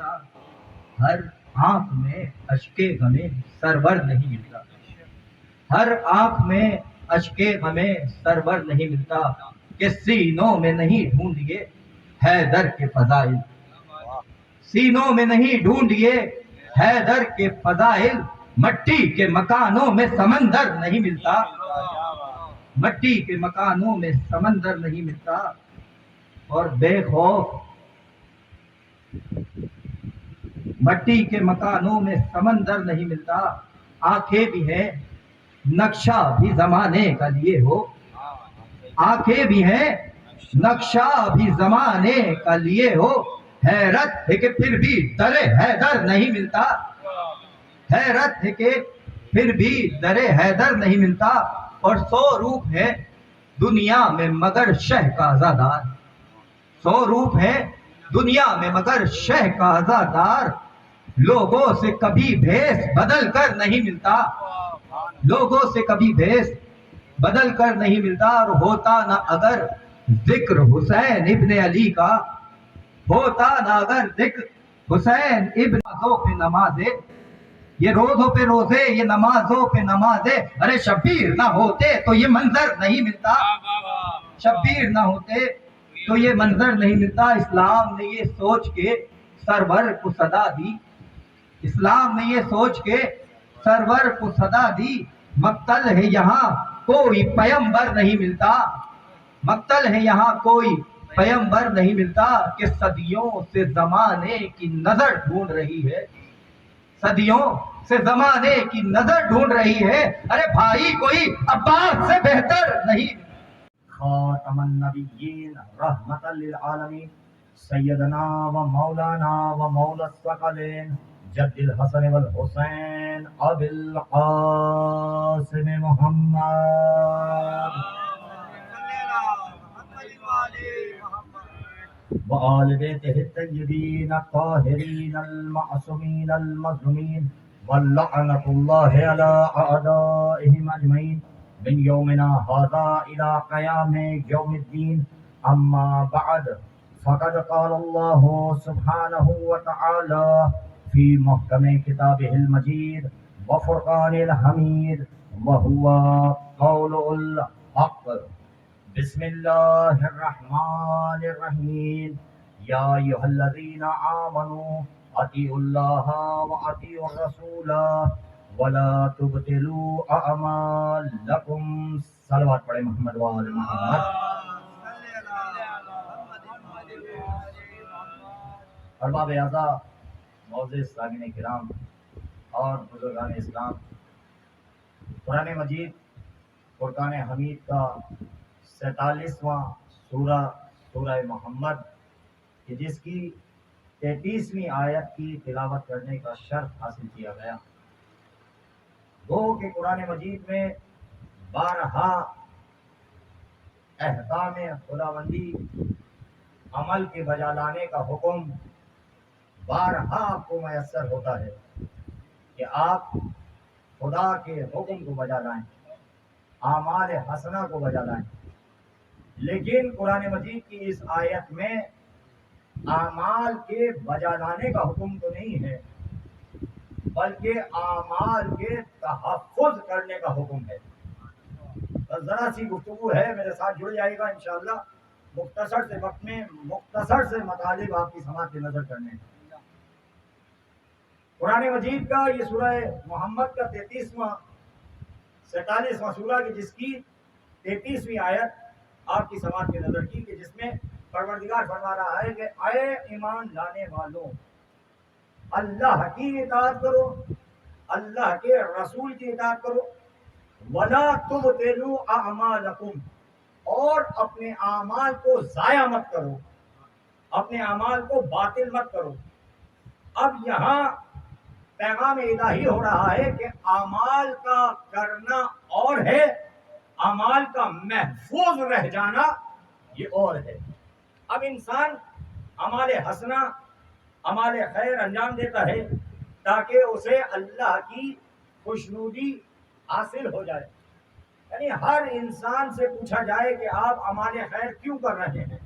ملتا، ہر آنکھ میں اشکے غمیں سرور نہیں ملتا، ہر آنکھ میں اشکے غمیں سرور نہیں ملتا، کہ سینوں میں نہیں ڈھونڈیے حیدر کے فضائل، سینوں میں نہیں ڈھونڈیے حیدر کے فضائل، مٹی کے مکانوں میں سمندر نہیں ملتا، مٹی کے مکانوں میں سمندر نہیں ملتا، اور بے خوف مٹی کے مکانوں میں سمندر نہیں ملتا، آنکھیں بھی ہیں نقشہ بھی زمانے کا لیے ہو، آنکھیں بھی ہیں نقشہ بھی زمانے کا لیے ہو، حیرت ہے کہ پھر بھی در حیدر نہیں ملتا، حیرت ہے کہ پھر بھی در حیدر نہیں ملتا، اور 100 روپ ہے دنیا میں مگر شہ کا عزادار، 100 روپ ہے دنیا میں مگر شہ کا عزادار، لوگوں سے کبھی بھیس بدل کر نہیں ملتا، لوگوں سے کبھی بھیس بدل کر نہیں ملتا، اور ہوتا نہ اگر ذکر حسین ابن علی کا، ہوتا نہ اگر ذکر حسین ابن نمازوں پہ نمازے، یہ روزوں پہ روزے یہ نمازوں پہ نمازے، ارے شبیر نہ ہوتے تو یہ منظر نہیں ملتا، شبیر نہ ہوتے تو یہ منظر نہیں ملتا۔ اسلام نے یہ سوچ کے سرور کو صدا دی، اسلام نے یہ سوچ کے سرور کو صدا دی، مقتل ہے یہاں کوئی پیمبر نہیں ملتا، مقتل ہے یہاں کوئی پیمبر نہیں ملتا، کہ صدیوں سے زمانے کی نظر ڈھونڈ رہی ہے، صدیوں سے زمانے کی نظر ڈھونڈ رہی ہے، ارے بھائی کوئی عباس سے بہتر نہیں۔ خاتم النبیین رحمتا للعالمین سیدنا و مولانا و مولا الثقلین جد الحسن والحسین ابی القاسم محمد وآل بیتہ الطیبین الطاہرین المعصومین المظلومین ولعنۃ اللہ علی اعدائہم اجمعین من یومنا ھذا الی قیام یوم الدین، اما بعد فقد قال اللہ سبحانہ وتعالی فی محکم کتابہ المجید وفرقان الحمید وہو قول الحق۔ بسم اللہ الرحمن الرحیم، یا ایھا الذین آمنوا اطیعوا اللہ واطیعوا الرسول ولا تبطلوا اعمالکم۔ صلوات پڑھیں محمد وآل محمد۔ ارباب اعضاء، معزز سامعین کرام اور بزرگان اسلام، قرآن مجید فرقان حمید کا 47واں سورہ سورہ محمد، کہ جس کی 33ویں آیت کی تلاوت کرنے کا شرف حاصل کیا گیا۔ وہ کہ قرآن مجید میں بارہا احکام خداوندی عمل کے بجا لانے کا حکم بارہا آپ کو میسر ہوتا ہے کہ آپ خدا کے حکم کو بجا لائیں، اعمال حسنہ کو بجا لائیں، لیکن قرآن مجید کی اس آیت میں اعمال کے بجا لانے کا حکم تو نہیں ہے، بلکہ اعمال کے تحفظ کرنے کا حکم ہے۔ بس ذرا سی گفتگو ہے، میرے ساتھ جڑ جائے گا انشاءاللہ۔ مختصر سے وقت میں مختصر سے مطالب آپ کی سماعت کی نظر کرنے ہیں۔ قرآن مجید کا یہ سورہ محمد کا 47واں سورہ، کہ جس کی 33ویں آیت آپ کی سماعت کی نظر کی، کہ جس میں پروردگار فرما رہا ہے کہ اے ایمان لانے والوں، اللہ کی اطاعت کرو، اللہ کے رسول کی اطاعت کرو، وَلَا تُبْطِلُوا أَعْمَالَكُمْ، اور اپنے اعمال کو ضائع مت کرو، اپنے اعمال کو باطل مت کرو۔ اب یہاں پیغام الہی ہو رہا ہے کہ اعمال کا کرنا اور ہے، اعمال کا محفوظ رہ جانا یہ اور ہے۔ اب انسان اعمال حسنہ، اعمال خیر انجام دیتا ہے تاکہ اسے اللہ کی خوشنودی حاصل ہو جائے۔ یعنی ہر انسان سے پوچھا جائے کہ آپ اعمال خیر کیوں کر رہے ہیں،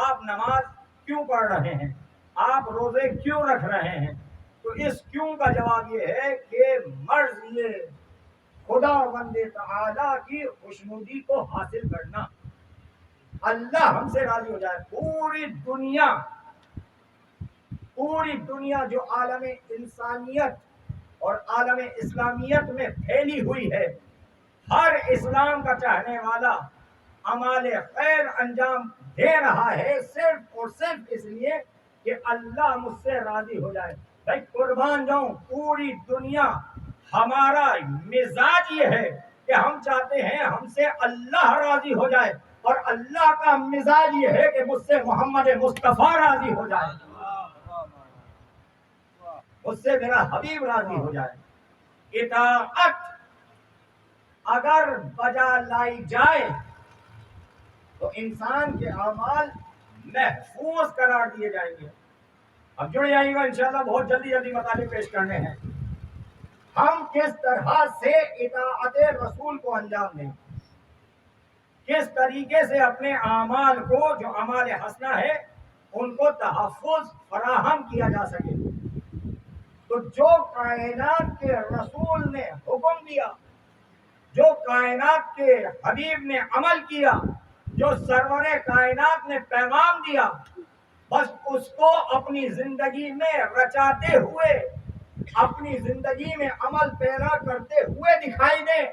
آپ نماز کیوں پڑھ رہے ہیں، آپ روزے کیوں رکھ رہے ہیں؟ تو اس کیوں کا جواب یہ ہے کہ مرض یہ خدا بند تعالی کی خوشنودی کو حاصل کرنا، اللہ ہم سے راضی ہو جائے۔ پوری دنیا جو عالم انسانیت اور عالم اسلامیت میں پھیلی ہوئی ہے، ہر اسلام کا چاہنے والا اعمال خیر انجام دے رہا ہے صرف اور صرف اس لیے کہ اللہ مجھ سے راضی ہو جائے۔ بھائی قربان جاؤں، پوری دنیا ہمارا مزاج یہ ہے کہ ہم چاہتے ہیں ہم سے اللہ راضی ہو جائے، اور اللہ کا مزاج یہ ہے کہ مجھ سے محمد مصطفیٰ راضی ہو جائے، مجھ سے میرا حبیب راضی ہو جائے۔ اطاعت اگر بجا لائی جائے تو انسان کے اعمال محفوظ قرار دیے جائیں گے۔ اب جڑ جائیں گا انشاءاللہ، بہت جلدی مطالب پیش کرنے ہیں۔ ہم کس طرح سے اطاعت رسول کو انجام دیں، کس طریقے سے اپنے اعمال کو جو اعمال حسنہ ہے ان کو تحفظ فراہم کیا جا سکے۔ تو جو کائنات کے رسول نے حکم دیا، جو کائنات کے حبیب نے عمل کیا، جو سرور کائنات نے پیغام دیا، بس اس کو اپنی زندگی میں رچاتے ہوئے، اپنی زندگی میں عمل پیرا کرتے ہوئے دکھائی دیں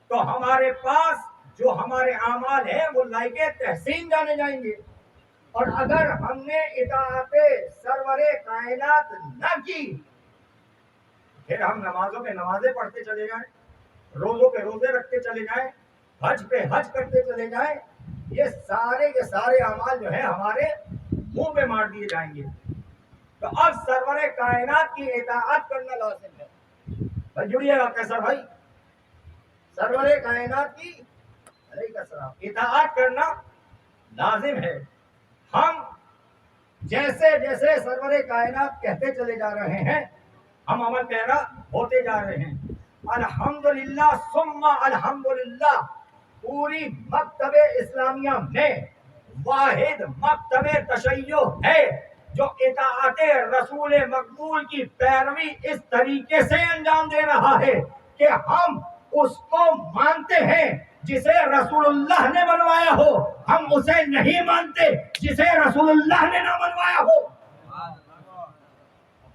تو ہمارے پاس جو ہمارے اعمال ہیں وہ لائق تحسین جانے جائیں گے۔ اور اگر ہم نے اطاعت سرور کائنات نہ کی، پھر ہم نمازوں پہ نمازیں پڑھتے چلے جائیں، روزوں پہ روزے رکھتے چلے جائیں، حج پہ حج کرتے چلے جائیں، یہ سارے کے سارے اعمال جو ہیں ہمارے منہ پہ مار دیے جائیں گے۔ تو اب سرور کائنات کی اطاعت کرنا لازم ہے۔ بھائی جڑیے گا کیسر بھائی، سرور کائنات کی علیہ السلام اطاعت کرنا لازم ہے۔ ہم جیسے جیسے سرور کائنات کہتے چلے جا رہے ہیں، ہم عمل پیرا ہوتے جا رہے ہیں۔ الحمدللہ ثم الحمدللہ، پوری مکتب اسلامیہ میں واحد مکتب تشیع ہے جو اطاعت رسول مقبول کی پیروی اس طریقے سے انجام دے رہا ہے کہ ہم اس کو مانتے ہیں جسے رسول اللہ نے بنوایا ہو، ہم اسے نہیں مانتے جسے رسول اللہ نے نہ بنوایا ہو۔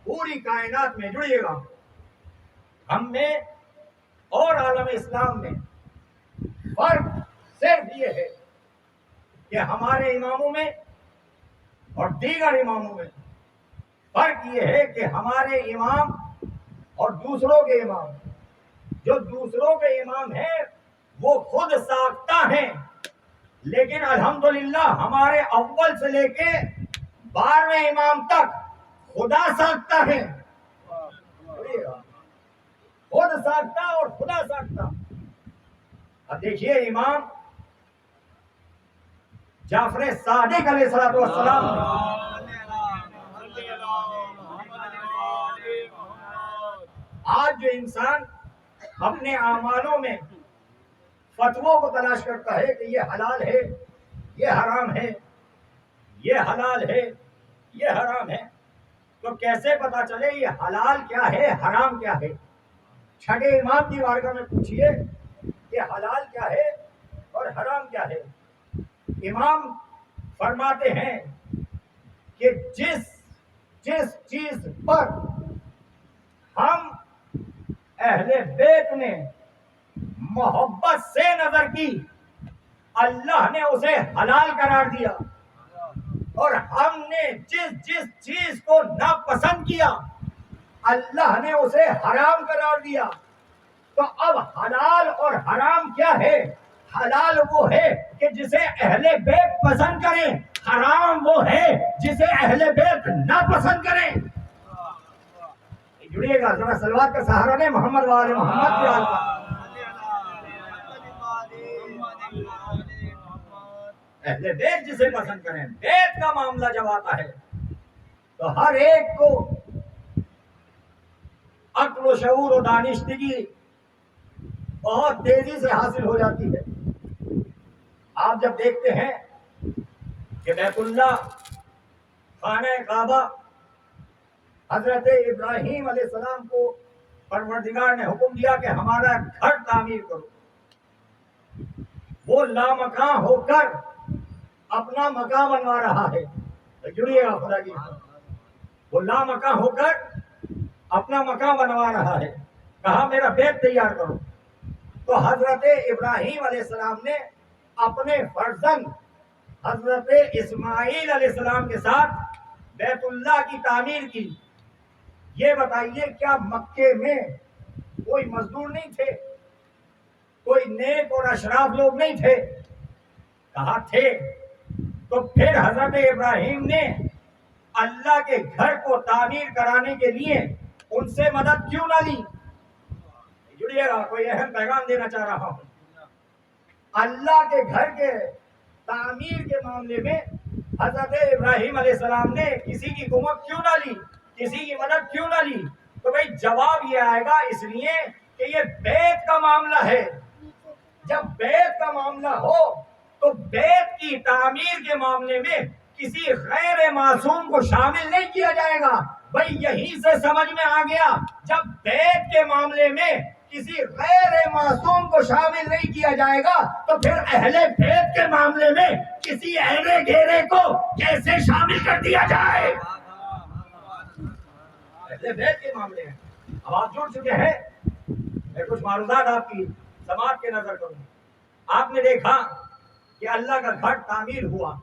پوری کائنات میں جڑیے گا، ہم میں اور عالم اسلام میں فرق صرف یہ ہے کہ ہمارے اماموں میں اور دیگر اماموں میں فرق یہ ہے کہ ہمارے امام اور دوسروں کے امام، جو دوسروں کے امام ہیں وہ خود ساختہ ہیں، لیکن الحمدللہ ہمارے اول سے لے کے 12ویں امام تک خدا ساختہ ہیں، خود ساختہ اور خدا ساختہ۔ اب دیکھیے امام جعفر صادق علیہ السلام، آج جو انسان اپنے اعمالوں میں فتووں کو تلاش کرتا ہے کہ یہ حلال ہے، یہ حرام ہے، یہ حلال ہے، یہ حرام ہے، تو کیسے پتا چلے یہ حلال کیا ہے حرام کیا ہے؟ چھٹے امام کی بارگاہ میں پوچھئے کہ حلال کیا ہے اور حرام کیا ہے۔ امام فرماتے ہیں کہ جس چیز پر ہم اہل بیت نے محبت سے نظر کی اللہ نے اسے حلال قرار دیا، اور ہم نے جس چیز کو ناپسند کیا اللہ نے اسے حرام قرار دیا۔ تو اب حلال اور حرام کیا ہے؟ حلال وہ ہے کہ جسے اہل بیت پسند کریں، حرام وہ ہے جسے اہل بیت نہ پسند کریں۔ جڑیے گا ذرا صلوات کا سہارا دیں محمد والے محمد کے آل پر۔ اہل بیت جسے پسند کریں، بیت کا معاملہ جب آتا ہے تو ہر ایک کو عقل و شعور و دانشتگی بہت تیزی سے حاصل ہو جاتی ہے۔ آپ جب دیکھتے ہیں کہ بیت اللہ خانہ کعبہ حضرت ابراہیم علیہ السلام کو پروردگار نے حکم دیا کہ ہمارا گھر تعمیر کرو. وہ لامکاں ہو کر اپنا مکان بنوا رہا ہے. جڑیے گا خدا کی. وہ لامکاں ہو کر اپنا مکان بنوا رہا ہے. کہا میرا بیت تیار کرو. تو حضرت ابراہیم علیہ السلام نے اپنے فرزند حضرت اسماعیل علیہ السلام کے ساتھ بیت اللہ کی تعمیر کی. یہ بتائیے کیا مکے میں کوئی مزدور نہیں تھے؟ کوئی نیک اور اشراف لوگ نہیں تھے؟ کہاں تھے؟ تو پھر حضرت ابراہیم نے اللہ کے گھر کو تعمیر کرانے کے لیے ان سے مدد کیوں نہ لی؟ جڑیے گا، کوئی اہم پیغام دینا چاہ رہا ہوں. اللہ کے گھر کے تعمیر کے معاملے میں حضرت ابراہیم علیہ السلام نے کسی کی کمک کیوں نہ لی، کسی کی مدد کیوں نہ لی؟ تو بھائی جواب یہ آئے گا اس لیے کہ یہ بیت کا معاملہ ہے. جب بیت کا معاملہ ہو تو بیت کی تعمیر کے معاملے میں کسی غیر معصوم کو شامل نہیں کیا جائے گا. بھائی یہیں سے سمجھ میں آ گیا جب بیت کے معاملے میں کسی غیر معصوم کو شامل نہیں کیا جائے گا تو پھر اہل بیت کے معاملے میں کسی اہل گھیرے کو کیسے شامل کر دیا جائے؟ اہل بیت کے معاملے میں اب آپ جڑ چکے ہیں. میں کچھ معروضات آپ کی سماعت کے نظر کروں. آپ نے دیکھا کہ اللہ کا گھر تعمیر ہوا.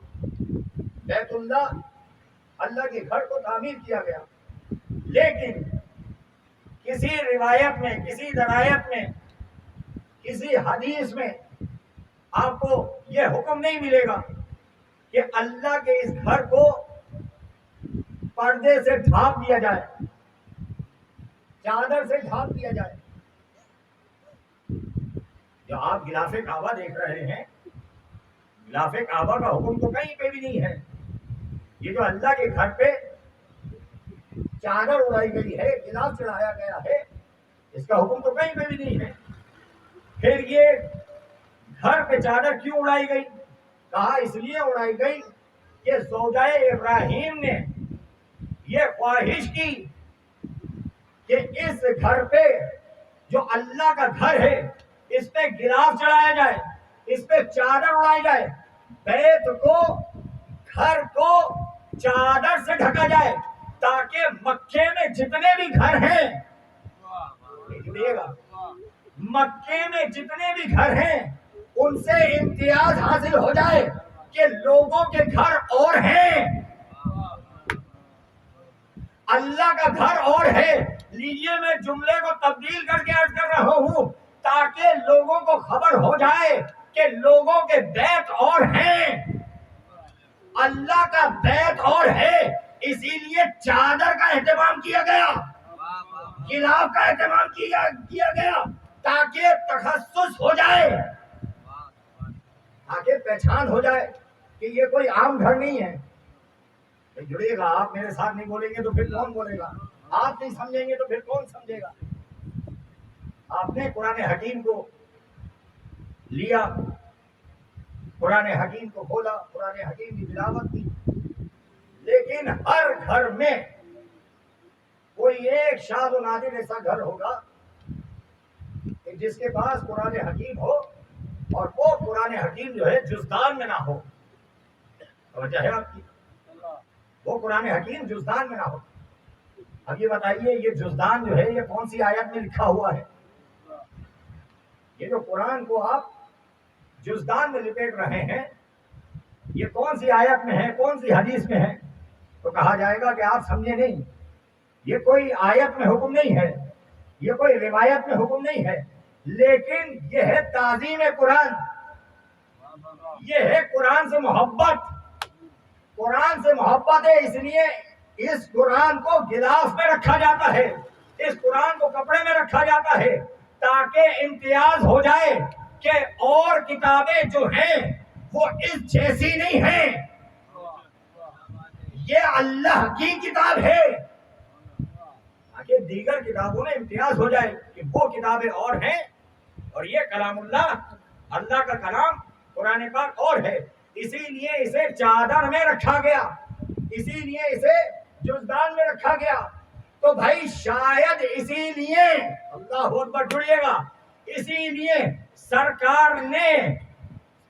بیت اللہ کے گھر کو تعمیر کیا گیا. لیکن کسی روایت میں، کسی درایت میں، کسی حدیث میں آپ کو یہ حکم نہیں ملے گا کہ اللہ کے اس گھر کو پردے سے ڈھانپ دیا جائے، چادر سے ڈھانپ دیا جائے. جو آپ غلاف کعبہ دیکھ رہے ہیں، غلاف کعبہ کا حکم تو کہیں پہ بھی نہیں ہے. یہ جو اللہ کے گھر پہ چادر اڑائی گئی ہے، غلاف چڑھایا گیا ہے، اس کا حکم تو کہیں پہ بھی نہیں ہے. پھر یہ گھر پہ چادر کیوں اڑائی گئی؟ کہا اس لیے اڑائی گئی کہ زوجہ ابراہیم نے یہ خواہش کی کہ اس گھر پہ جو اللہ کا گھر ہے اس پہ غلاف چڑھایا جائے، اس پہ چادر اڑائی جائے، بیت کو، گھر کو چادر سے ڈھکا جائے تاکہ مکے میں جتنے بھی گھر ہیں، مکے میں جتنے بھی گھر ہیں ان سے امتیاز حاصل ہو جائے کہ لوگوں کے گھر اور ہیں، اللہ کا گھر اور ہے. لیجیے میں جملے کو تبدیل کر کے عرض کر رہا ہوں تاکہ لوگوں کو خبر ہو جائے کہ لوگوں کے بیت اور ہیں، اللہ کا بیت اور ہے. اسی لیے چادر کا اہتمام کیا گیا، غلاف کا اہتمام کیا گیا تاکہ تخصص ہو جائے، تاکہ پہچان ہو جائے کہ یہ کوئی عام گھر نہیں ہے. جڑیے گا، آپ میرے ساتھ نہیں بولیں گے تو پھر کون بولے گا؟ آپ نہیں سمجھیں گے تو پھر کون سمجھے گا؟ آپ نے قرآن حکیم کو لیا، قرآن حکیم کو کھولا، قرآن حکیم کی تلاوت کی، لیکن ہر گھر میں کوئی ایک شاذ و نادر ایسا گھر ہوگا کہ جس کے پاس قرآن حکیم ہو اور وہ قرآن حکیم جو ہے جزدان میں نہ ہو. توجہ ہے آپ کی؟ وہ قرآن حکیم جزدان میں نہ ہو. اب یہ بتائیے یہ جزدان جو ہے یہ کون سی آیت میں لکھا ہوا ہے؟ یہ جو قرآن کو آپ جزدان میں لپیٹ رہے ہیں یہ کون سی آیت میں ہے، کون سی حدیث میں ہے؟ تو کہا جائے گا کہ آپ سمجھے نہیں. یہ کوئی آیت میں حکم نہیں ہے، یہ کوئی روایت میں حکم نہیں ہے، لیکن یہ ہے تعظیم قرآن، یہ ہے قرآن سے محبت. قرآن سے محبت ہے اس لیے اس قرآن کو غلاف میں رکھا جاتا ہے، اس قرآن کو کپڑے میں رکھا جاتا ہے تاکہ امتیاز ہو جائے کہ اور کتابیں جو ہیں وہ اس جیسی نہیں ہیں، یہ اللہ کی کتاب ہے، تاکہ دیگر کتابوں میں امتیاز ہو جائے کہ وہ کتابیں اور ہیں اور یہ کلام اللہ، اللہ کا کلام قرآن پاک اور ہے. اسی لیے اسے چادر میں رکھا گیا. اسی لیے اسے جزدان میں رکھا گیا. تو بھائی شاید اسی لیے اللہ اکبر جڑیے گا, اسی لیے سرکار نے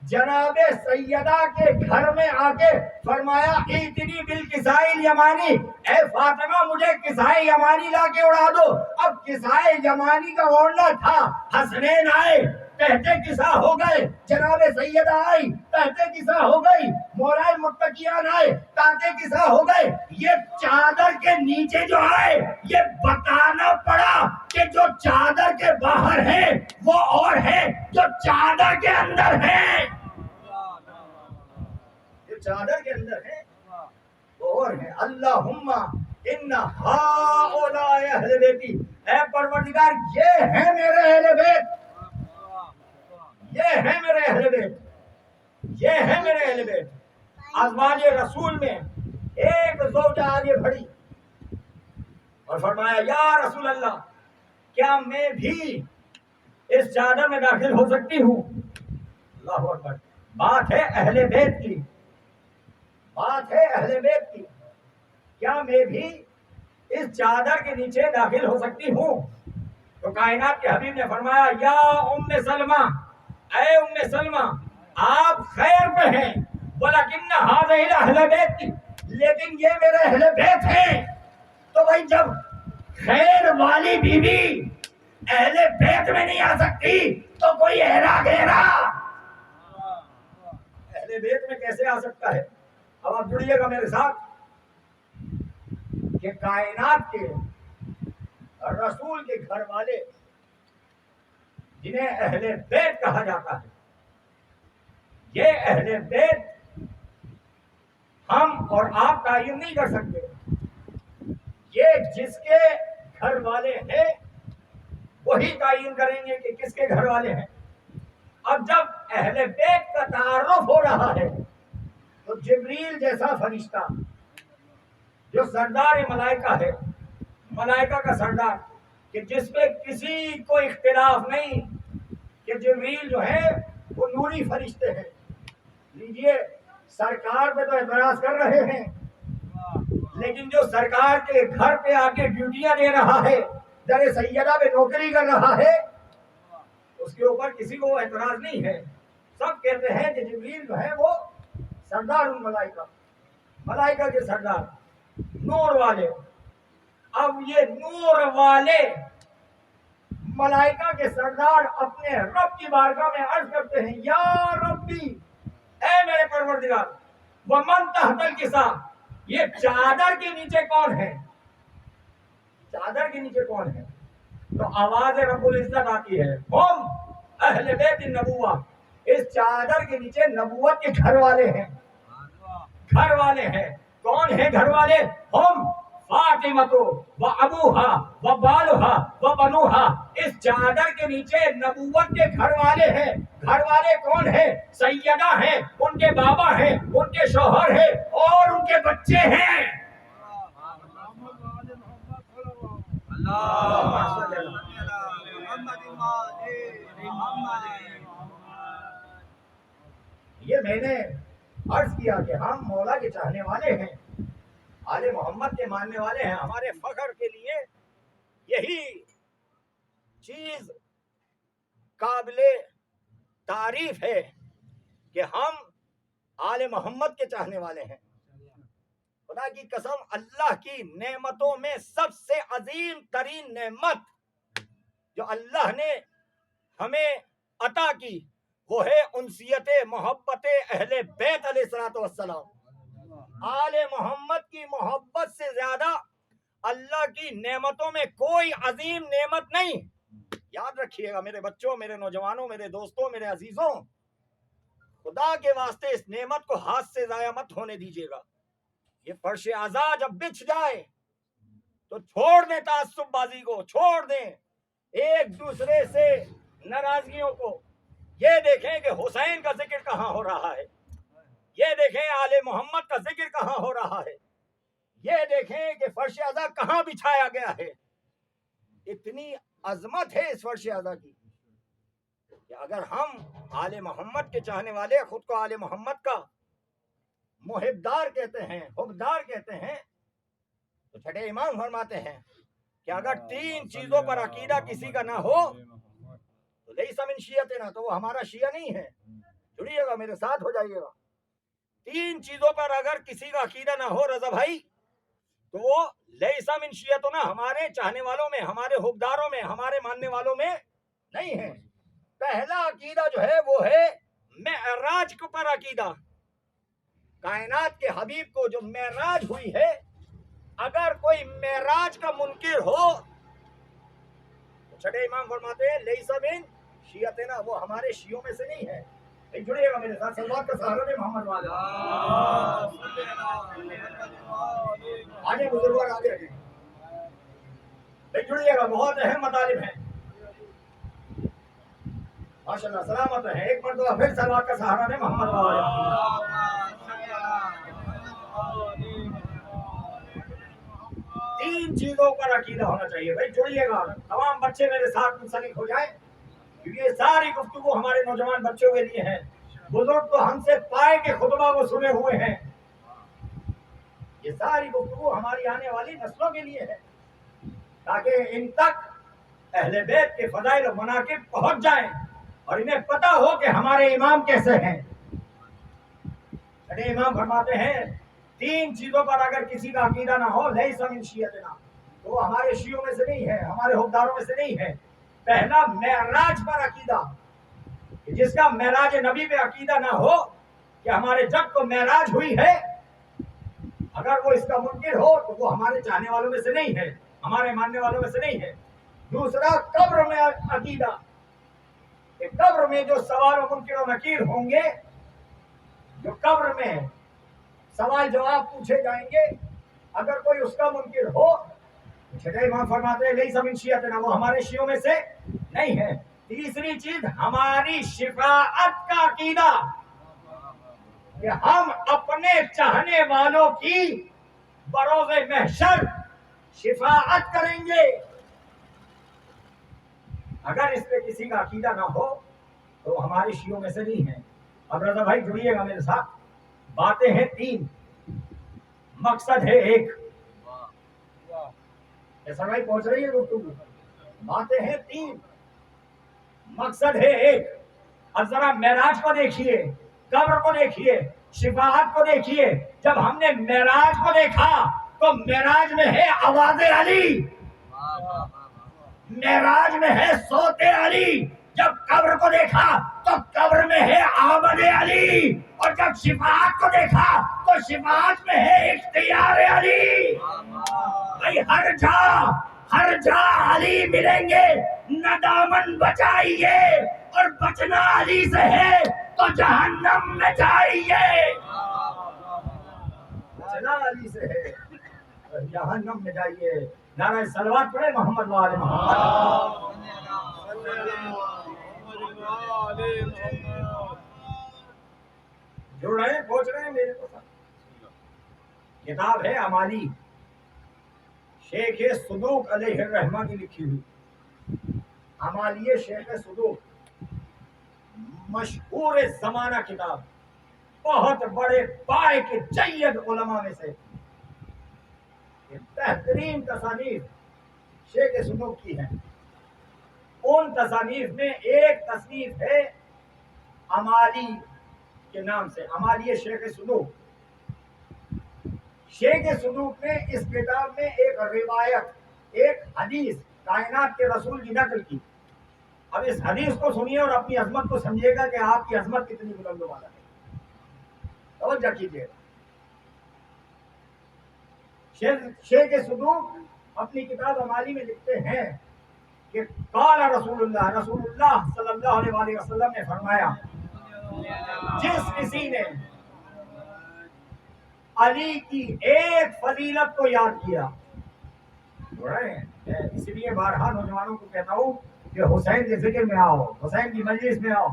جناب سیدہ کے گھر میں آ کے فرمایا اتنی بالکسائی یمانی, اے فاطمہ مجھے کسائی یمانی لا کے اڑا دو. اب کسائی یمانی کا اوڑھنا تھا, حسنین آئے کہتے کسا ہو گئے, جناب سیدہ آئی کہتے کسا ہو گئی, مولا متقیان آئے کہتے کسا ہو گئے. یہ چادر کے نیچے جو آئے یہ بتانا پڑا کہ جو چادر کے باہر ہے وہ اور ہے جو چادر کے اندر ہے. چادر کے اندر ہے وہ اور ہے. اللہم ان ہؤلاء اہل بیتی, اے پروردگار یہ ہیں میرے اہل بیت, یہ ہیں میرے اہل بیت, یہ ہیں میرے اہل بیت. ازواج رسول میں ایک زوجہ آگے بڑھی اور فرمایا یا رسول اللہ کیا میں بھی اس چادر میں داخل ہو سکتی ہوں؟ اللہ اکبر. بات ہے اہل بیت کی, بات ہے اہل بیت کی. کیا میں بھی اس چادر کے نیچے داخل ہو سکتی ہوں؟ تو کائنات کے حبیب نے فرمایا یا ام سلمہ, اے ام سلمہ آپ خیر پہ ہیں, ولیکن ھذہ اہل بیت, لیکن یہ میرے اہل بیت ہیں. تو بھائی جب خیر والی بیوی اہل بیت میں نہیں آ سکتی تو کوئی ہیرا گھیرا اہل بیت میں کیسے آ سکتا ہے؟ اب آپ جڑیے گا میرے ساتھ کہ کائنات کے رسول کے گھر والے جنہیں اہل بیت کہا جاتا ہے, یہ اہل بیت ہم اور آپ تعین نہیں کر سکتے. یہ جس کے گھر والے ہیں وہی تعین کریں گے کہ کس کے گھر والے ہیں. اب جب اہل بیت کا تعارف ہو رہا ہے تو جبریل جیسا فرشتہ جو سردار ملائکہ ہے, ملائکہ کا سردار, کہ جس پہ کسی کو اختلاف نہیں کہ جبریل جو ہے وہ نوری فرشتے ہیں. لیجئے سرکار پہ تو اعتراض کر رہے ہیں, لیکن جو سرکار کے گھر پہ آ کے ڈیوٹیاں دے رہا ہے, در سیدہ پہ نوکری کر رہا ہے, اس کے اوپر کسی کو اعتراض نہیں ہے. سب کہتے ہیں کہ جبریل جو ہے وہ سردار الملائکہ, ملائکہ کے سردار, نور والے. اب یہ نور والے ملائکہ کے سردار اپنے رب کی بارگاہ میں عرض کرتے ہیں یا ربی, اے میرے پروردگار, ومن تحت الکسا, یہ چادر کے نیچے کون ہے؟ چادر کے نیچے کون ہے؟ تو آواز رب العزت آتی ہے ہم اہل بیت النبوہ, اس چادر کے نیچے نبوت کے گھر والے ہیں, گھر والے ہیں. کون ہیں گھر والے؟ ہم فاطمہ و ابوہا و بالہا و بنوہا. اس چادر کے نیچے نبوت کے گھر والے ہیں. گھر والے کون ہیں؟ سیدہ ہیں, ان کے بابا ہیں, ان کے شوہر ہیں اور ان کے بچے ہیں. یہ میں نے عرض کیا کہ ہم مولا کے چاہنے والے ہیں, آل محمد کے ماننے والے ہیں. ہمارے فخر کے لیے یہی چیز قابل تعریف ہے کہ ہم آل محمد کے چاہنے والے ہیں. خدا کی قسم اللہ کی نعمتوں میں سب سے عظیم ترین نعمت جو اللہ نے ہمیں عطا کی وہ ہے انسیت محبت اہل بیت علیہ الصلوۃ والسلام. آل محمد کی محبت سے زیادہ اللہ کی نعمتوں میں کوئی عظیم نعمت نہیں. یاد رکھیے گا میرے بچوں, میرے نوجوانوں, میرے دوستوں, میرے عزیزوں, خدا کے واسطے اس نعمت کو ہاتھ سے ضائع مت ہونے دیجیے گا. یہ فرش اعضا جب بچھ جائے تو چھوڑ دیں تعصب بازی کو, چھوڑ دیں ایک دوسرے سے ناراضگیوں کو. یہ دیکھیں کہ حسین کا ذکر کہاں ہو رہا ہے, یہ دیکھیں آل محمد کا ذکر کہاں ہو رہا ہے, یہ دیکھیں کہ فرش اعضا کہاں بچھایا گیا ہے. اتنی عظمت ہے اس فرش اعضا کی کہ اگر ہم آل محمد کے چاہنے والے خود کو آل محمد کا محبدار کہتے ہیں، حبدار کہتے ہیں، تو چھٹے امام فرماتے ہیں کہ اگر تین چیزوں پر عقیدہ کسی کا نہ ہو تو لیس من شیعتنا، تو وہ ہمارا شیعہ نہیں ہے. جڑیے گا میرے ساتھ، ہو جائیے گا. تین چیزوں پر اگر کسی کا عقیدہ نہ ہو رضا بھائی تو وہ لیس من شیعتنا، ہمارے چاہنے والوں میں، ہمارے حبداروں میں، ہمارے ماننے والوں میں نہیں ہے. پہلا عقیدہ جو ہے وہ ہے معراج کے پر عقیدہ. کائنات کے حبیب کو جو معراج ہوئی ہے، اگر کوئی معراج کا منکر ہو تو چھٹے امام فرماتے ہیں لیس من شیعتنا، وہ ہمارے شیعوں میں سے نہیں ہے. جڑیے گا میرے ساتھ، صلوات کا سہارا دے محمد والا. آگے بزرگ آگے رکھیں. جڑیے گا، بہت اہم مطالب ہیں. ماشاءاللہ سلامت ہے. ایک مرتبہ پھر صلوات کا سہارا دے محمد والا. تین چیزوں پر عقیدہ ہونا چاہیے. بھائی جڑیے گا، تمام بچے میرے ساتھ منسلک ہو جائیں، کیونکہ یہ ساری گفتگو ہمارے نوجوان بچوں کے لیے ہے. بزرگ تو ہم سے پائے کے خطبہ کو سنے ہوئے ہیں. یہ ساری گفتگو ہماری آنے والی نسلوں کے لیے ہے، تاکہ ان تک اہل بیت کے فضائل و مناقب پہنچ جائیں اور انہیں پتہ ہو کہ ہمارے امام کیسے ہیں. چھٹے امام فرماتے ہیں تین چیزوں پر اگر کسی کا عقیدہ نہ ہو لیس من شیعتنا، تو وہ ہمارے شیعوں میں سے نہیں ہے، ہمارے حبداروں میں سے نہیں ہے. پہلا معراج پر عقیدہ، جس کا معراج نبی پہ عقیدہ نہ ہو کہ ہمارے جب کو معراج ہوئی ہے، اگر وہ اس کا منکر ہو تو وہ ہمارے چاہنے والوں میں سے نہیں ہے، ہمارے ماننے والوں میں سے نہیں ہے. دوسرا قبر میں عقیدہ، کہ قبر میں جو سوال و منکر و نکیر ہوں گے، جو قبر میں سوال جواب پوچھے جائیں گے، اگر کوئی اس کا منکر ہو، چھٹے امام فرماتے ہیں لیس من شیعتنا، وہ ہمارے شیعوں میں سے نہیں ہے. تیسری چیز ہماری شفاعت کا عقیدہ، کہ ہم اپنے چاہنے والوں کی بروز محشر شفاعت کریں گے. اگر اس پہ کسی کا عقیدہ نہ ہو تو وہ ہمارے شیعوں میں سے نہیں ہے. اب رضا بھائی جڑیے گا میرے ساتھ. باتیں ہیں تین، مقصد ہے ایک. ایسا بھائی پہنچ رہی ہے گفتگو. باتیں ہیں تین، مقصد ہے ایک. اب ذرا معراج کو دیکھیے، قبر کو دیکھیے، شفاعت کو دیکھیے. جب ہم نے معراج کو دیکھا تو معراج میں ہے آواز علی، معراج میں ہے صوت علی. جب قبر کو دیکھا تو قبر میں ہے آمد علی، اور جب شفاعت کو دیکھا تو شفاعت میں ہے اختیار علی. بھائی ہر جا علی ملیں گے، نہ دامن بچائیے، اور بچنا علی سے ہے تو جہنم میں جائیے. بچنا علی سے ہے تو جہنم میں جائیے. نعرہ صلوات پڑھے محمد وآل محمد. جڑ رہے ہیں، پہنچ رہے ہیں میرے پاس. کتاب ہے امالی، شیخ صدوق علیہ الرحمہ کی لکھی ہوئی. امالی شیخ صدوق مشہور زمانہ کتاب، بہت بڑے پائے کے جید علماء میں سے. بہترین تصانیف شیخ صدوق کی ہیں. ان تصانیف میں ایک تصنیف ہے امالی کے نام سے، امالی شیخ صدوق. شیخ صدوق نے اس کتاب میں ایک روایت، ایک حدیث کائنات کے رسول کی نقل کی. اب اس حدیث کو سنیے اور اپنی عظمت کو سمجھیے گا کہ آپ کی عظمت کتنی بلند و بالا ہے. توجہ کیجیے. شیخ صدوق اپنی کتاب امالی میں لکھتے ہیں کہ قال رسول اللہ صلی اللہ علیہ وسلم نے فرمایا، جس کسی نے علی کی ایک فضیلت کو یاد کیا. اس لیے بارہا نوجوانوں کو کہتا ہوں کہ حسین کے ذکر میں آؤ، حسین کی مجلس میں آؤ،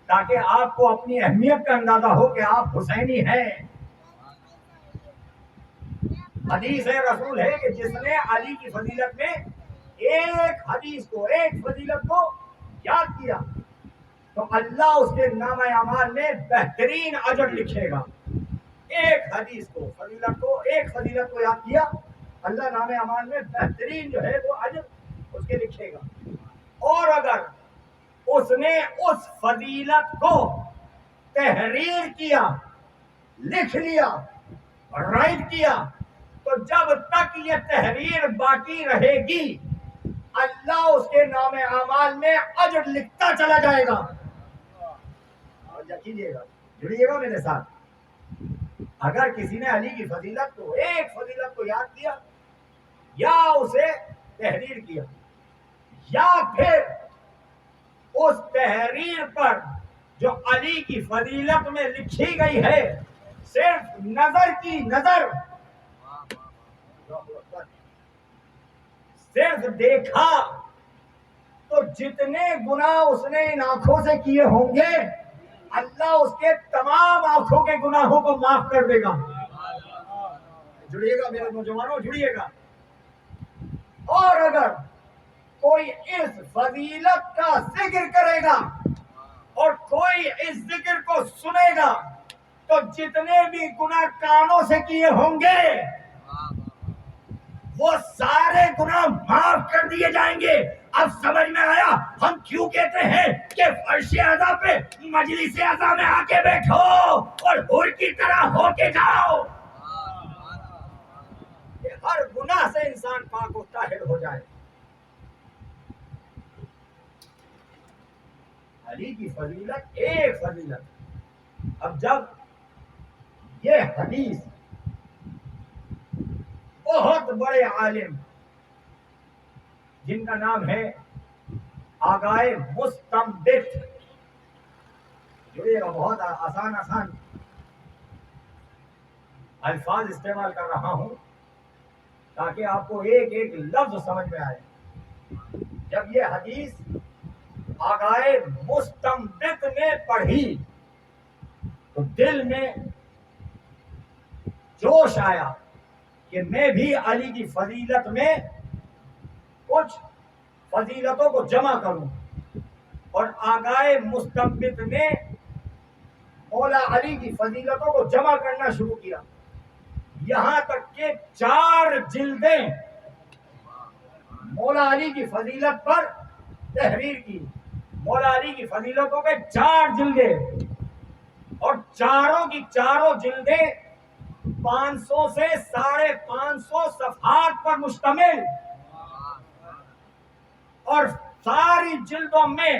تاکہ آپ کو اپنی اہمیت کا اندازہ ہو کہ آپ حسینی ہیں. حدیث رسول ہے کہ جس نے علی کی فضیلت میں ایک حدیث کو، ایک فضیلت کو یاد کیا تو اللہ اس کے نامہ اعمال میں بہترین اجر لکھے گا. ایک حدیث کو ایک فضیلت کو یاد کیا، اللہ نام امان میں بہترین جو ہے وہ اجر اس کے لکھے گا. اور اگر اس نے اس فضیلت کو تحریر کیا، لکھ لیا، رائٹ کیا، تو جب تک یہ تحریر باقی رہے گی اللہ اس کے نام اعمال میں اجر لکھتا چلا جائے گا. یقینیے گا، جڑیے گا میرے ساتھ. اگر کسی نے علی کی فضیلت کو، ایک فضیلت کو یاد کیا یا اسے تحریر کیا، یا پھر اس تحریر پر جو علی کی فضیلت میں لکھی گئی ہے صرف نظر کی نظر، صرف دیکھا، تو جتنے گناہ اس نے ان آنکھوں سے کیے ہوں گے اللہ اس کے تمام آنکھوں کے گناہوں کو معاف کر دے گا. جڑیے گا میرے نوجوانوں، جڑیے گا. اور اگر کوئی اس فضیلت کا ذکر کرے گا اور کوئی اس ذکر کو سنے گا تو جتنے بھی گناہ کانوں سے کیے ہوں گے وہ سارے گناہ معاف کر دیے جائیں گے. اب سمجھ میں آیا ہم کیوں کہتے ہیں کہ فرش اعضا پہ مجلس اعضا میں آ کے بیٹھو اور حور کی طرح ہو کے جاؤ، کہ ہر گناہ سے انسان پاک و طاہر ہو جائے. علی کی فضیلت ایک فضیلت. اب جب یہ حدیث بہت بڑے عالم جن کا نام ہے آگائے مستنبط، جو بہت آسان الفاظ استعمال کر رہا ہوں تاکہ آپ کو ایک ایک لفظ سمجھ میں آئے. جب یہ حدیث آگائے مستنبط نے پڑھی تو دل میں جوش آیا کہ میں بھی علی کی فضیلت میں کچھ فضیلتوں کو جمع کروں. اور آگائے مستنبط نے مولا علی کی فضیلتوں کو جمع کرنا شروع کیا، یہاں تک کہ 4 جلدیں مولا علی کی فضیلت پر تحریر کی. مولا علی کی فضیلتوں کے 4 جلدیں، اور چاروں کی چاروں جلدیں 500 سے 550 صفحات پر مشتمل، اور ساری جلدوں میں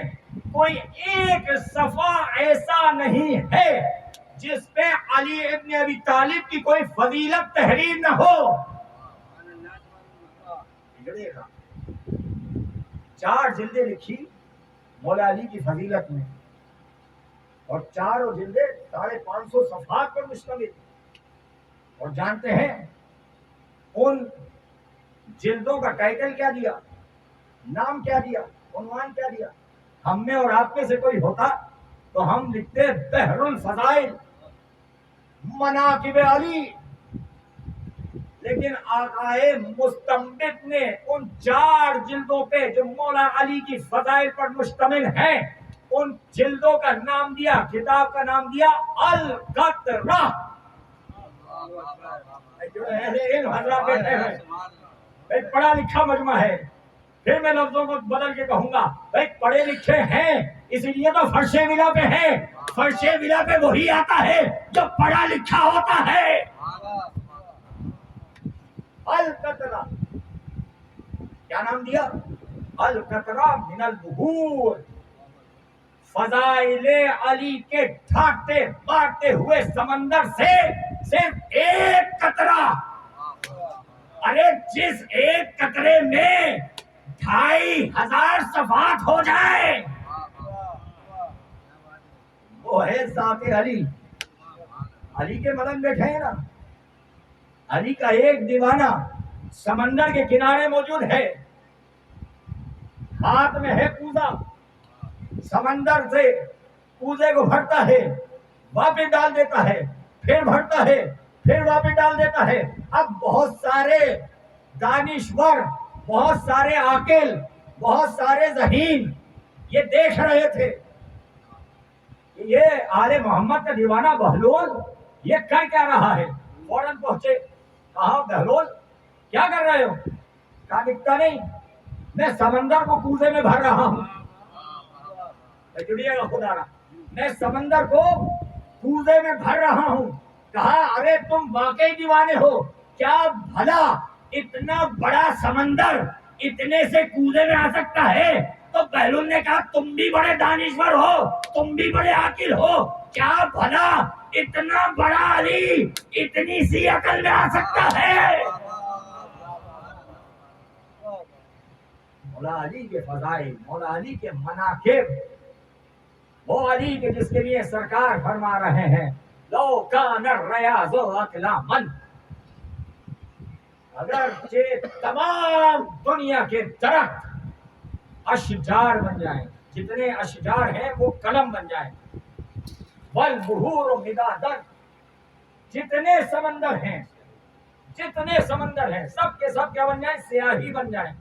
کوئی ایک صفحہ ایسا نہیں ہے جس پہ علی ابن ابی طالب کی کوئی فضیلت تحریر نہ ہو. 4 جلدیں لکھی مولا علی کی فضیلت میں، اور چاروں جلدیں 550 صفحات پر مشتمل. اور جانتے ہیں ان جلدوں کا ٹائٹل کیا دیا، نام کیا دیا، عنوان کیا دیا؟ ہم میں اور آپ میں سے کوئی ہوتا تو ہم لکھتے بحر الفضائل مناقب علی. لیکن آقائے مستنبط نے ان 4 جلدوں پہ جو مولا علی کی فضائل پر مشتمل ہیں ان جلدوں کا نام دیا، کتاب کا نام دیا القطرہ. حضرات بیٹھے ہیں، ایک پڑھا لکھا مجمع ہے. پھر میں لفظوں کو بدل کے کہوں گا بھائی پڑھے لکھے ہیں اس لیے تو فرش ولا پہ ہیں. فرش ولا پہ وہی آتا ہے جو پڑھا لکھا ہوتا ہے. القطرہ کیا نام دیا؟ القطرہ من البحور، فضائل علی کے ڈھانٹتے مارتے ہوئے سمندر سے صرف ایک قطرہ. ارے جس ایک قطرے میں 2500 صفحات ہو جائے وہ ہے ذات علی. علی کے مدن بیٹھے ہیں نا. علی کا ایک دیوانہ سمندر کے کنارے موجود ہے، ہاتھ میں ہے کوزہ، سمندر سے کوزے کو بھرتا ہے، واپس ڈال دیتا ہے، پھر بھرتا ہے، پھر واپس ڈال دیتا ہے. اب بہت سارے دانشور، بہت سارے عاقل، بہت سارے ذہین یہ دیکھ رہے تھے کہ یہ آل محمد کا دیوانہ بہلول یہ کر کیا رہا ہے؟ فوراً پہنچے، کہا بہلول کیا کر رہے ہو؟ کہا دکھتا نہیں، میں سمندر کو کوزے میں بھر رہا ہوں۔ جڑیے گا خدا را، میں سمندر کو کوزے میں بھر رہا ہوں۔ کہا ارے تم واقعی دیوانے ہو کیا؟ بھلا اتنا بڑا سمندر اتنے سے کوزے میں آ سکتا ہے؟ تو بہلول نے کہا تم بھی بڑے دانشور ہو، تم بھی بڑے عاقل ہو، کیا بھلا اتنا بڑا علی اتنی سی عقل میں آ سکتا ہے؟ مولا علی کے فضائل، مولا علی کے مناقب، وہ علی کے جس کے لیے سرکار فرما رہے ہیں لو کان الریاض اقلاما، اگرچہ تمام دنیا کے درخت اشجار بن جائیں، جتنے اشجار ہیں وہ قلم بن جائیں، والبحور مدادا، جتنے سمندر ہیں سب کے سب کیا بن جائیں؟ سیاہی بن جائیں،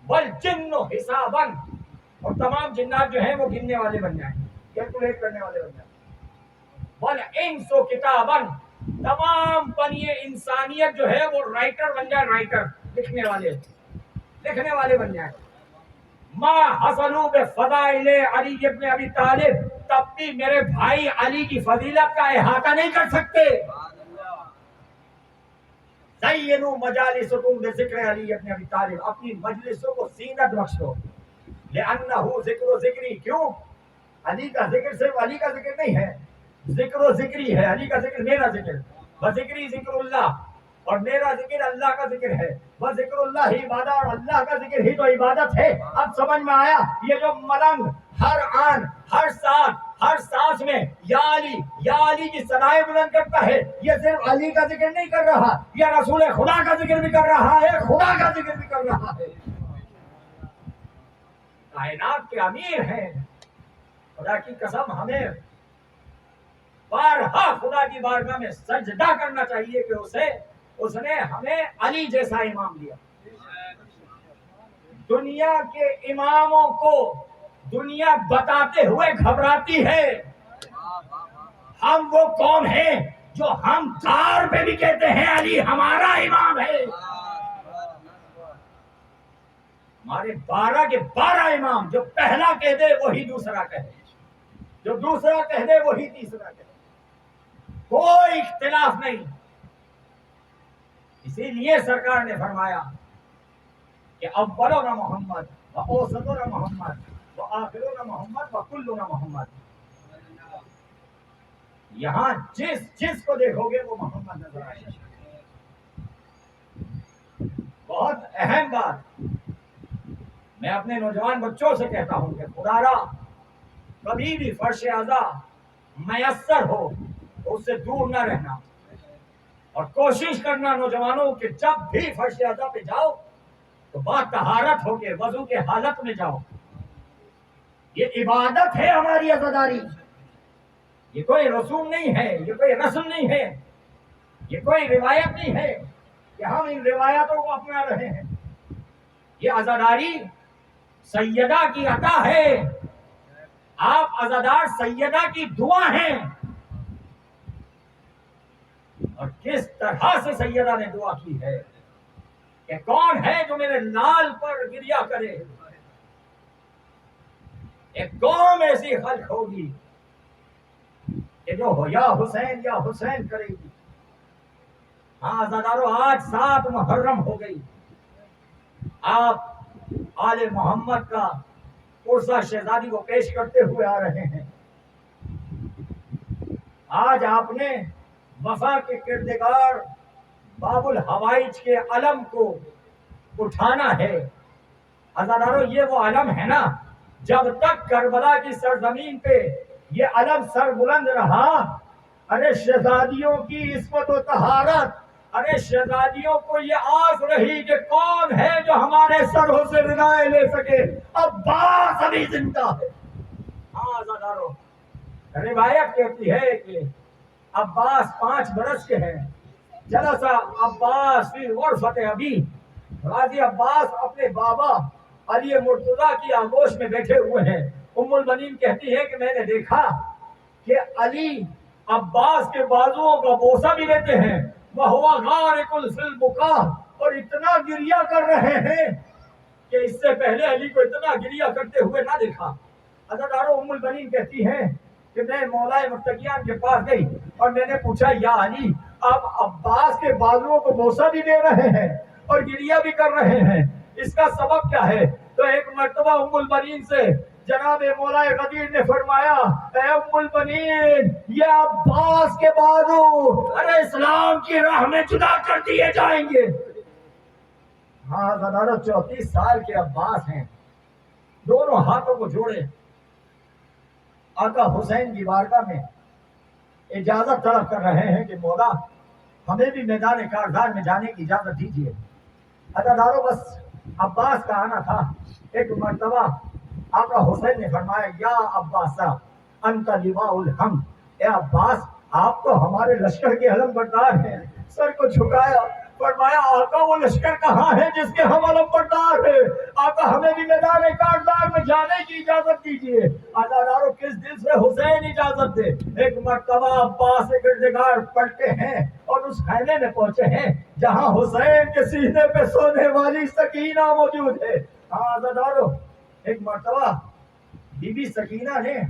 والجن حسابا، اور تمام جنات جو ہیں وہ گننے والے بن جائیں، کیلکولیٹ کرنے والے بن جائیں، والانس کتابا، تمام بنی انسانیت جو ہے وہ رائٹر بن جائے، رائٹر لکھنے والے بن جائیں، ما حصلوا بفضائل علی ابن ابی طالب، تب بھی میرے بھائی علی کی فضیلت کا احاطہ نہیں کر سکتے۔ زینوا مجالسکم بذکر علی ابن ابی طالب، اپنی مجلسوں کو زینت بخشو، لأنہ ذکر و ذکری، کیوں؟ علی کا ذکر صرف علی کا ذکر نہیں ہے، ذکر و ذکری ہے، علی کا ذکر میرا ذکر، وذکری ذکر اللہ، اور میرا ذکر اللہ کا ذکر ہے، وذکر اللہ ہی عبادت، اور اللہ کا ذکر ہی تو عبادت ہے۔ اب سمجھ میں آیا؟ یہ جو ملنگ ہر آن ہر سانس میں یا علی کی ثنائیں بلند کرتا ہے، یہ صرف علی کا ذکر نہیں کر رہا، یہ رسول خدا کا ذکر بھی کر رہا ہے، خدا کا ذکر بھی کر رہا ہے۔ کائنات کے امیر ہیں، خدا کی قسم ہمیں بارہا خدا کی بارگاہ میں سجدہ کرنا چاہیے کہ اس نے ہمیں علی جیسا امام دیا۔ دنیا کے اماموں کو دنیا بتاتے ہوئے گھبراتی ہے، ہم وہ قوم ہیں جو ہم کار پہ بھی کہتے ہیں علی ہمارا امام ہے۔ ہمارے 12 کے 12 امام، جو پہلا کہہ دے وہی دوسرا کہے، جو دوسرا کہہ دے وہی تیسرا کہے، کوئی اختلاف نہیں۔ اسی لیے سرکار نے فرمایا کہ اولنا محمد و اوسطنا محمد و آخرنا محمد و کلنا محمد، یہاں جس کو دیکھو گے وہ محمد نظر آئے گا۔ بہت اہم بات میں اپنے نوجوان بچوں سے کہتا ہوں کہ خدا را کبھی بھی فرش اعضا میسر ہو تو اس سے دور نہ رہنا، اور کوشش کرنا نوجوانوں کہ جب بھی فرش اعضا پہ جاؤ تو با طہارت ہو کے وضو کے حالت میں جاؤ۔ یہ عبادت ہے ہماری عزاداری، یہ کوئی رسوم نہیں ہے، یہ کوئی رسم نہیں ہے، یہ کوئی روایت نہیں ہے کہ ہم ان روایتوں کو اپنا رہے ہیں۔ یہ عزاداری سیدہ کی عطا ہے، آپ عزادار سیدہ کی دعا ہیں، اور کس طرح سے سیدہ نے دعا کی ہے کہ کون ہے جو میرے لال پر گریا کرے۔ ایک قوم ایسی خلق ہوگی کہ جو ہو یا حسین کرے گی۔ ہاں عزادارو، آج 7 محرم ہو گئی، آپ آل محمد کا عرصہ شہزادی کو پیش کرتے ہوئے آ رہے ہیں۔ آج آپ نے وفا کے کردگار باب الحوائج کے علم کو اٹھانا ہے۔ عزادارو، یہ وہ علم ہے نا، جب تک کربلا کی سرزمین پہ یہ علم سر بلند رہا، ارے شہزادیوں کی عصمت و طہارت، ارے شہزادیوں کو یہ آس رہی کہ کون ہے جو ہمارے سروں سے ردائیں لے سکے، عباس ابھی زندہ ہے۔ ہاں عزادارو، روایت کہتی ہے کہ عباس 5 برس کے ہیں، جلسہ عباس فی غرفت ابی، غازی عباس اپنے بابا علی مرتضیٰ کی آغوش میں بیٹھے ہوئے ہیں۔ ام المنین کہتی ہے کہ میں نے دیکھا کہ علی عباس کے بازوؤں کا بوسہ بھی لیتے ہیں، وَهُوَ غَارِقٌ فِي الْبُكَاءِ، اور اتنا گریہ کر رہے ہیں کہ اس سے پہلے علی کو اتنا گریہ کرتے ہوئے نہ دیکھا۔ حضرت ام البنین کہتی ہیں کہ میں مولا متقیان کے پاس گئی اور میں نے پوچھا یا علی آپ عباس کے بازوؤں کو بوسہ بھی دے رہے ہیں اور گریہ بھی کر رہے ہیں، اس کا سبب کیا ہے؟ تو ایک مرتبہ ام البنین سے جناب مولا غدیر نے فرمایا اے ام البنین یہ عباس کے بازو ارے اسلام کی راہ میں جدا کر دیے جائیں گے۔ ہاں 34 سال کے عباس ہیں، دونوں ہاتھوں کو جوڑے آقا حسین کی بارگاہ میں اجازت طلب کر رہے ہیں کہ مولا ہمیں بھی میدان کارزار میں جانے کی اجازت دیجیے۔ عزادارو بس عباس کا آنا تھا۔ ایک مرتبہ آقا حسین نے فرمایا یا عباس انت لواء الحمد، اے عباس آپ تو ہمارے لشکر کے علم بردار ہیں۔ سر کو جھکایا، فرمایا آقا وہ لشکر کہاں ہے جس کے ہم علم بردار ہیں؟ آقا ہمیں بھی میدان کارزار میں جانے کی اجازت دیجیے۔ عزادارو کس دل سے حسین اجازت دے؟ ایک مرتبہ عباس کے کردگار پلٹے ہیں اور اس خیمے میں پہنچے ہیں جہاں حسین کے سینے پہ سونے والی سکینہ موجود ہے۔ ہاں عزادارو ایک مرتبہ بی بی سکینہ نے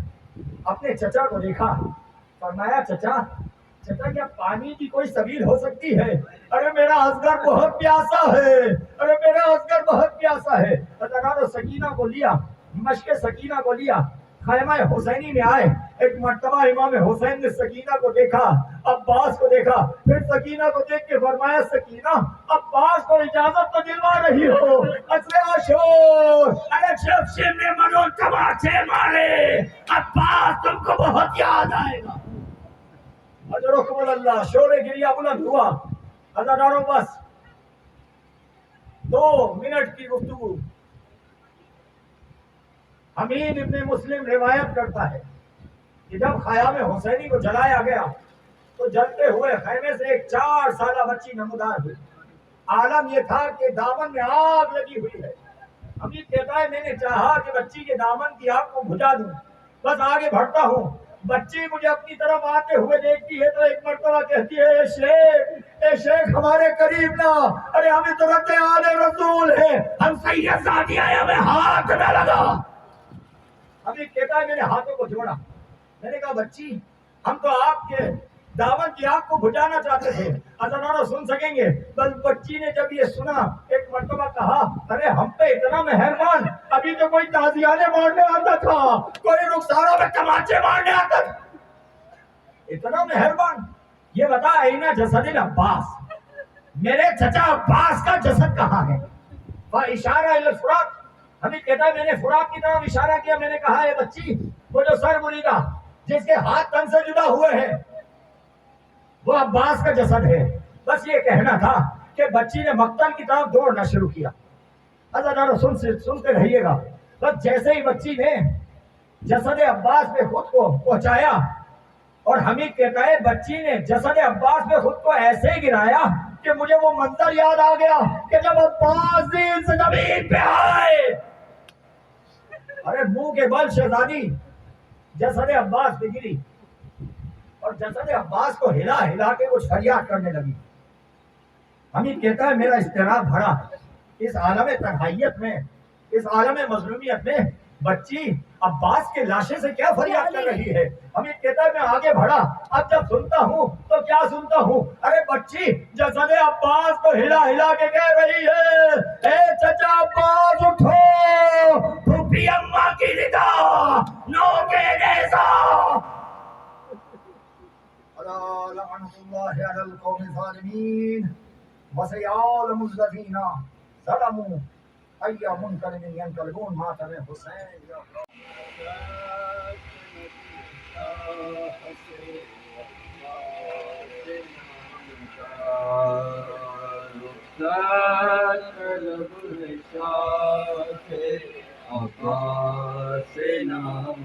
اپنے چچا کو دیکھا، فرمایا چچا کیا پانی کی کوئی سبیل ہو سکتی ہے؟ ارے میرا اصغر بہت پیاسا ہے، ارے میرا اصغر بہت پیاسا ہے۔ عزادارو سکینہ کو لیا، مشق سکینہ کو لیا، خیمہ حسینی میں آئے۔ ایک مرتبہ امام حسین نے سکینہ کو دیکھا، عباس کو دیکھا، پھر سکینہ کو دیکھ کے فرمایا سکینہ عباس کو اجازت تو دلوا رہی ہو؟ شور ارے شب نے منو تماچے مارے، عباس تم کو بہت یاد آئے گا۔ اجرکم اللہ، شور گریہ بلند ہوا۔ عزادارو بس 2 منٹ کی گفتگو۔ حمید ابن مسلم روایت کرتا ہے کہ جب خیام حسینی کو جلایا گیا تو جلتے ہوئے خیمے سے ایک 4 سالہ بچی نمودار ہوئی۔ عالم یہ تھا کہ دامن میں آگ لگی ہوئی ہے۔ حمید کہتا ہے میں نے چاہا کہ بچی کے دامن کی آگ کو بجھا دوں، بس آگے بڑھتا ہوں، بچی مجھے اپنی طرف آتے ہوئے دیکھتی ہے تو ایک مرتبہ کہتی ہے اے شیخ ہمارے قریب نہ، ارے ہمیں تو رد آل رسول ہے، ہم سید زادی آئے ہمیں ہاتھ نہ لگا۔ حمید کہتا ہے میں نے ہاتھوں کو جوڑا، میں نے کہا بچی ہم تو آپ کے دامن کی آگ کو بجھانا چاہتے تھے، عزادارو سن سکیں گے؟ بس بچی نے جب یہ سنا ایک مرتبہ کہا ارے ہم پہ اتنا مہربان، ابھی تو کوئی تازیانے مارنے آتا تھا، کوئی رخساروں میں تماچے مارنے آتا تھا، اتنا مہربان۔ یہ بتا اینا جسد عباس، میرے چچا عباس کا جسد کہاں ہے؟ اشارہ الی الفرات، ہمیں کہتا ہے میں نے فرات کی طرف اشارہ کیا، میں نے کہا ہے بچی وہ جو سر بریدہ جس کے ہاتھ تن سے جدا ہوئے ہیں وہ عباس کا جسد ہے۔ بس یہ کہنا تھا کہ بچی نے مقتل کی طرف دوڑنا شروع کیا۔ عزادارو سنتے رہیے گا۔ بس جیسے ہی بچی نے جسد عباس پہ خود کو پہنچایا، اور حمید کہتا ہے بچی نے جسد عباس پہ خود کو ایسے ہی گرایا کہ مجھے وہ منظر یاد آ گیا کہ جب عباس دین سے زمین پہ آئے، ارے منہ کے بل شہزادی جسد عباس پہ گری اور جسد عباس کو ہلا ہلا کے وہ فریاد کرنے لگی۔ حمید کہتا ہے میرا اضطراب بھرا اس عالم تنہائیت میں، اس عالم مظلومیت میں بچی عباس کے لاشے سے کیا فریاد کر رہی ہے؟ حمید کہتا ہے میں آگے بڑھا، اب جب سنتا ہوں تو کیا سنتا ہوں؟ ارے بچی جسد عباس کو ہلا ہلا کے کہہ رہی ہے اے چچا عباس اٹھو، پھوپھی اماں کی ندا نو کے نیزا۔ الا لعنۃ اللہ علی القوم الظالمین وسيعلم الذين ظلموا أي منقلب ينقلبون مات من حسین۔ عباس نام